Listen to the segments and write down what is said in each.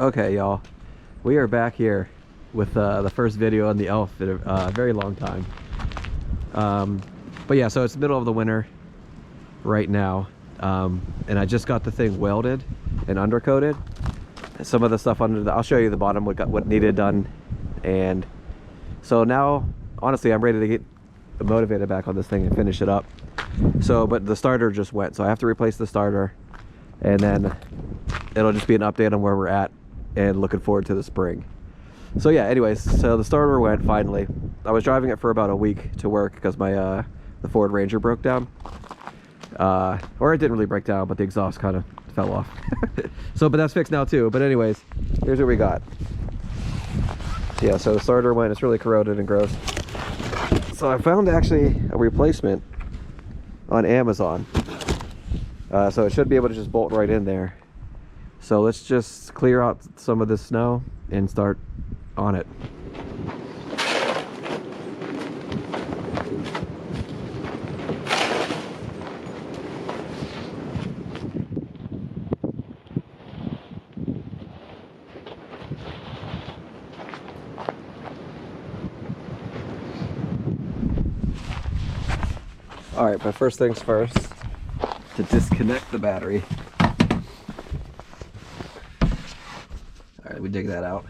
Okay, y'all, we are back here with the first video on the Elf in a very long time. But yeah, so it's the middle of the winter right now, and I just got the thing welded and undercoated. Some of the stuff under the, I'll show you the bottom, what needed done. And so now, honestly, I'm ready to get motivated back on this thing and finish it up. So, but the starter just went, so I have to replace the starter, and then it'll just be an update on where we're at and looking forward to the spring. So yeah, anyways, so the starter went finally. I was driving it for about a week to work because my the Ford Ranger broke down, or it didn't really break down, but the exhaust kind of fell off. So, but that's fixed now too. But anyways, here's what we got. Yeah, so the starter went, it's really corroded and gross. So I found actually a replacement on Amazon. So it should be able to just bolt right in there. So let's just clear out some of this snow and start on it. All right, but first things first, to disconnect the battery. All right, we dig that out.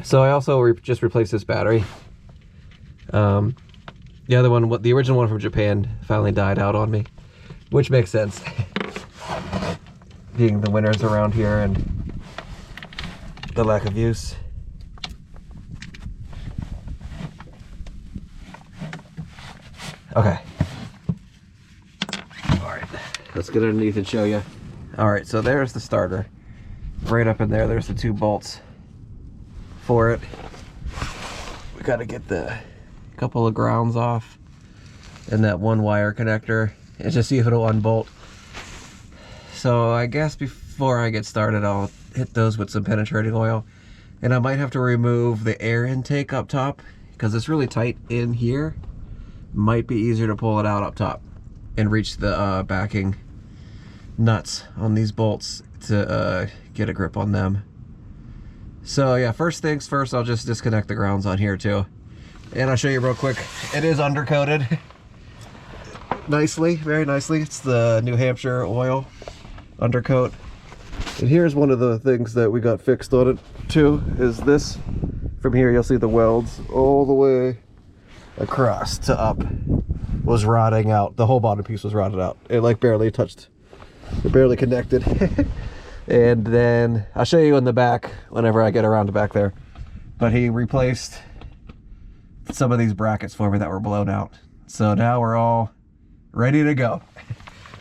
So I also just replaced this battery. The other one, the original one from Japan, finally died out on me, which makes sense, being the winters around here and the lack of use. Okay. All right, let's get underneath and show you. All right, so there's the starter. Right up in there, there's the two bolts for it. We got to get the couple of grounds off and that one wire connector and just see if it'll unbolt. So I guess before I get started, I'll hit those with some penetrating oil, and I might have to remove the air intake up top because it's really tight in here. Might be easier to pull it out up top and reach the backing nuts on these bolts to get a grip on them. So yeah, first things first, I'll just disconnect the grounds on here too, and I'll show you real quick. It is undercoated nicely, very nicely. It's the New Hampshire oil undercoat. And here's one of the things that we got fixed on it too, is this. From here you'll see the welds all the way across to up was rotting out. The whole bottom piece was rotted out. It like barely touched, it barely connected. And then I'll show you in the back whenever I get around to back there. But he replaced some of these brackets for me that were blown out. So now we're all ready to go.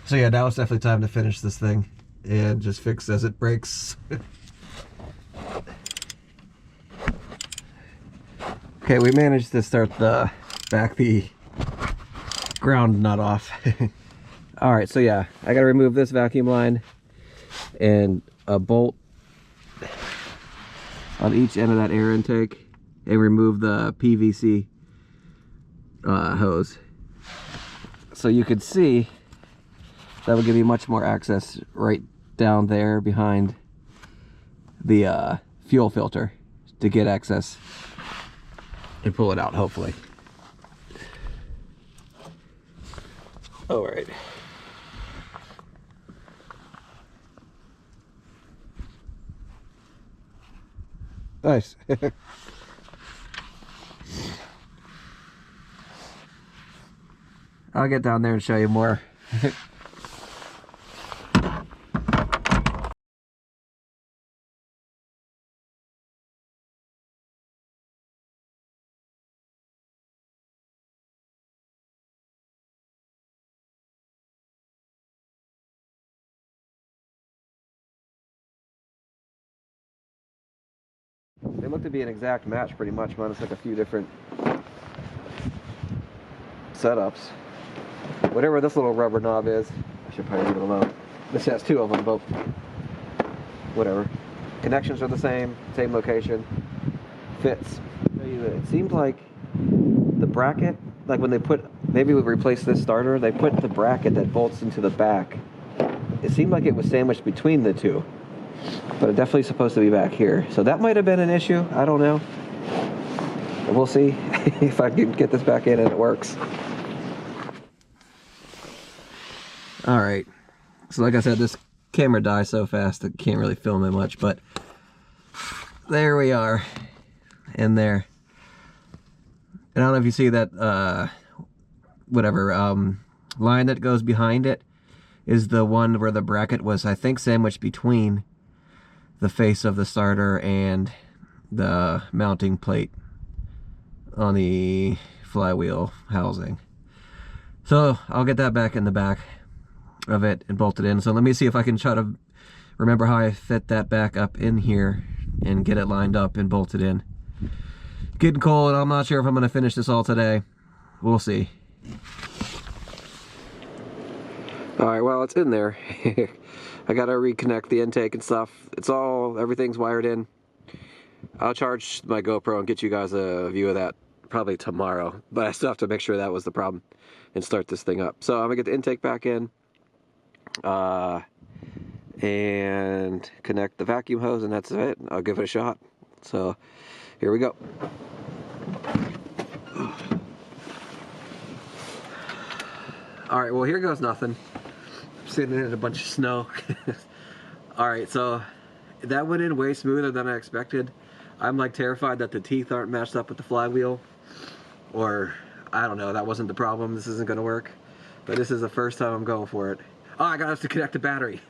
So yeah, now it's definitely time to finish this thing and just fix as it breaks. Okay, we managed to start the ground nut off. All right, so yeah, I gotta remove this vacuum line and a bolt on each end of that air intake and remove the PVC hose. So you could see that will give you much more access right down there behind the fuel filter to get access and pull it out, hopefully. All right. Nice. I'll get down there and show you more. They look to be an exact match pretty much, minus like a few different setups. Whatever this little rubber knob is, I should probably leave it alone. This has two of them, but whatever. Connections are the same location. Fits. It seems like the bracket, like when they put, maybe we replaced this starter, they put the bracket that bolts into the back. It seemed like it was sandwiched between the two. but it's definitely supposed to be back here. So that might have been an issue. I don't know. We'll see if I can get this back in and it works. All right. So like I said, this camera dies so fast I can't really film it much, but there we are in there. And I don't know if you see that line that goes behind it is the one where the bracket was, I think, sandwiched between the face of the starter and the mounting plate on the flywheel housing. So I'll get that back in the back of it and bolt it in. So let me see if I can try to remember how I fit that back up in here and get it lined up and bolted in. Getting cold, and I'm not sure if I'm going to finish this all today. We'll see. Alright, well, it's in there. I gotta reconnect the intake and stuff. Everything's wired in. I'll charge my GoPro and get you guys a view of that probably tomorrow. But I still have to make sure that was the problem and start this thing up. So I'm gonna get the intake back in. And connect the vacuum hose, and that's it. I'll give it a shot. So here we go. Alright, well, here goes nothing. I'm sitting in a bunch of snow. Alright, so that went in way smoother than I expected. I'm like terrified that the teeth aren't matched up with the flywheel, or I don't know, that wasn't the problem. This isn't gonna work, but this is the first time I'm going for it. Oh, I got to connect the battery.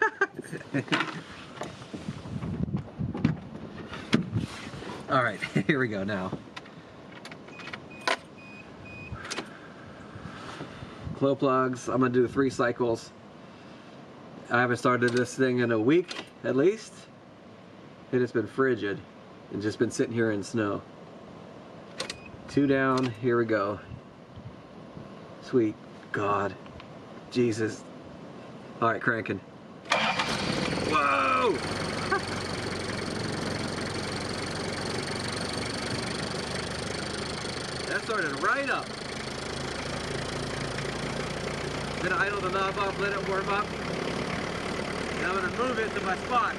Alright, here we go now. Glow plugs, I'm going to do 3 cycles. I haven't started this thing in a week, at least. And it's been frigid and just been sitting here in snow. 2 down, here we go. Sweet God. Jesus. Alright, cranking. Whoa! That started right up. Then I idle the knob off, let it warm up. And I'm going to move it to my spot.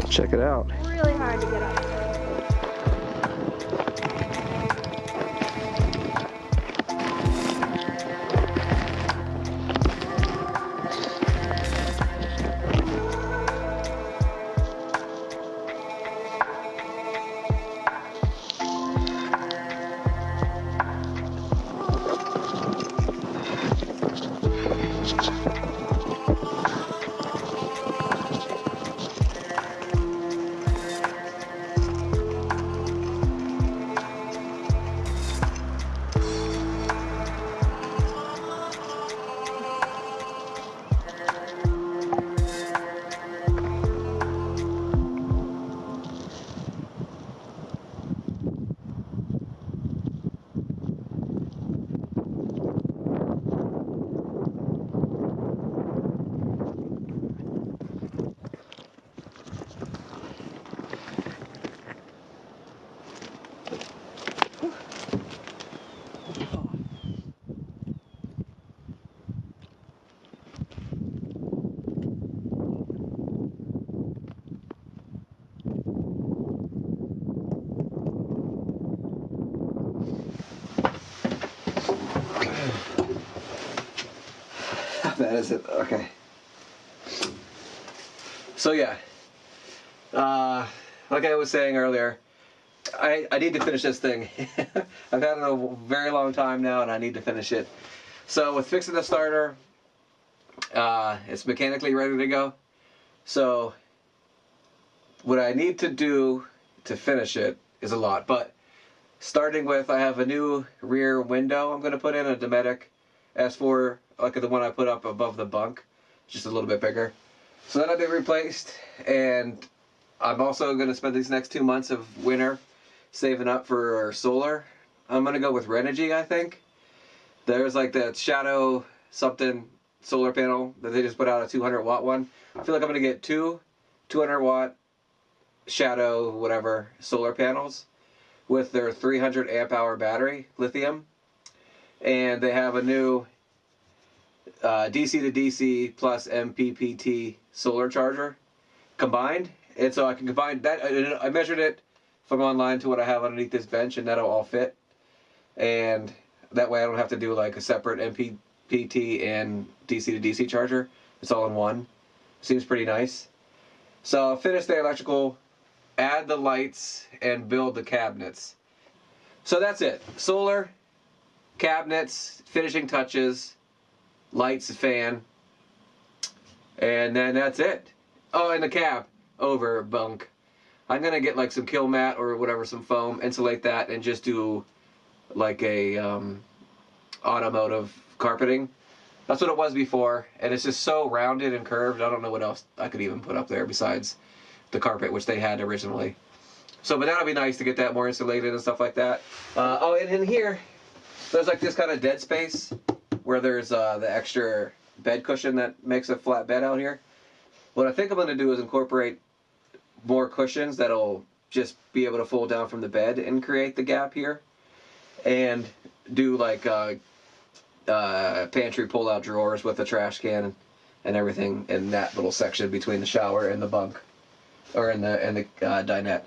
Check it out. Really hard to get up. That is it. Okay. So yeah, like I was saying earlier, I need to finish this thing. I've had it a very long time now, and I need to finish it. So with fixing the starter, it's mechanically ready to go. So what I need to do to finish it is a lot, but starting with, I have a new rear window I'm going to put in, a Dometic S4, like the one I put up above the bunk, just a little bit bigger. So that'll be replaced, and I'm also going to spend these next 2 months of winter saving up for solar. I'm going to go with Renogy, I think. There's like that Shadow something solar panel that they just put out, a 200 watt one. I feel like I'm going to get two 200 watt Shadow whatever solar panels with their 300 amp hour battery, lithium. And they have a new DC to DC plus MPPT solar charger combined. And so I can combine that. I measured it from online to what I have underneath this bench, and that'll all fit. And that way I don't have to do like a separate MPPT and DC to DC charger. It's all in one. Seems pretty nice. So I'll finish the electrical, add the lights, and build the cabinets. So that's it. Solar, cabinets, finishing touches, lights, fan, and then that's it. Oh, and the cab over bunk. I'm gonna get like some kill mat or whatever, some foam, insulate that, and just do like a automotive carpeting. That's what it was before, and it's just so rounded and curved. I don't know what else I could even put up there besides the carpet, which they had originally. So, but that'll be nice to get that more insulated and stuff like that. Oh, and in here, there's like this kind of dead space where there's the extra bed cushion that makes a flat bed out here. What I think I'm going to do is incorporate more cushions that'll just be able to fold down from the bed and create the gap here. And do like pantry pull-out drawers with a trash can and everything in that little section between the shower and the bunk, or in the dinette.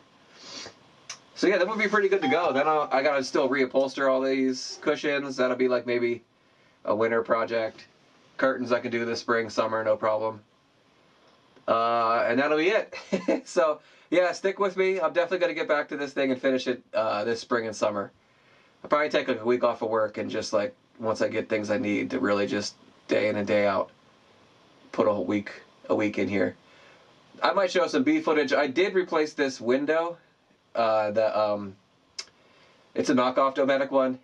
So yeah, that would be pretty good to go. Then I gotta still reupholster all these cushions. That'll be like maybe a winter project. Curtains I can do this spring, summer, no problem. And that'll be it. So yeah, stick with me. I'm definitely gonna get back to this thing and finish it this spring and summer. I'll probably take like a week off of work and just like, once I get things I need to really just day in and day out, put a week in here. I might show some B footage. I did replace this window. It's a knockoff Dometic one,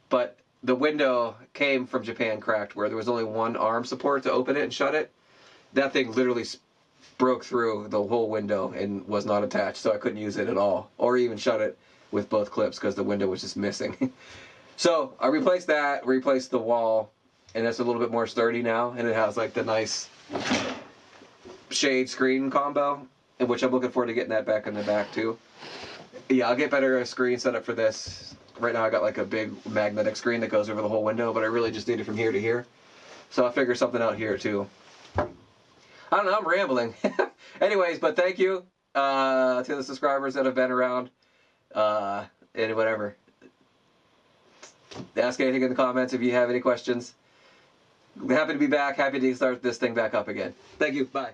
but the window came from Japan cracked, where there was only one arm support to open it and shut it. That thing literally broke through the whole window and was not attached, so I couldn't use it at all, or even shut it with both clips because the window was just missing. So I replaced that, replaced the wall, and it's a little bit more sturdy now, and it has like the nice shade screen combo, in which I'm looking forward to getting that back in the back too. Yeah, I'll get better screen set up for this. Right now I got like a big magnetic screen that goes over the whole window, but I really just need it from here to here. So I'll figure something out here too. I don't know, I'm rambling. Anyways, but thank you to the subscribers that have been around, and whatever. Ask anything in the comments if you have any questions. Happy to be back. Happy to start this thing back up again. Thank you. Bye.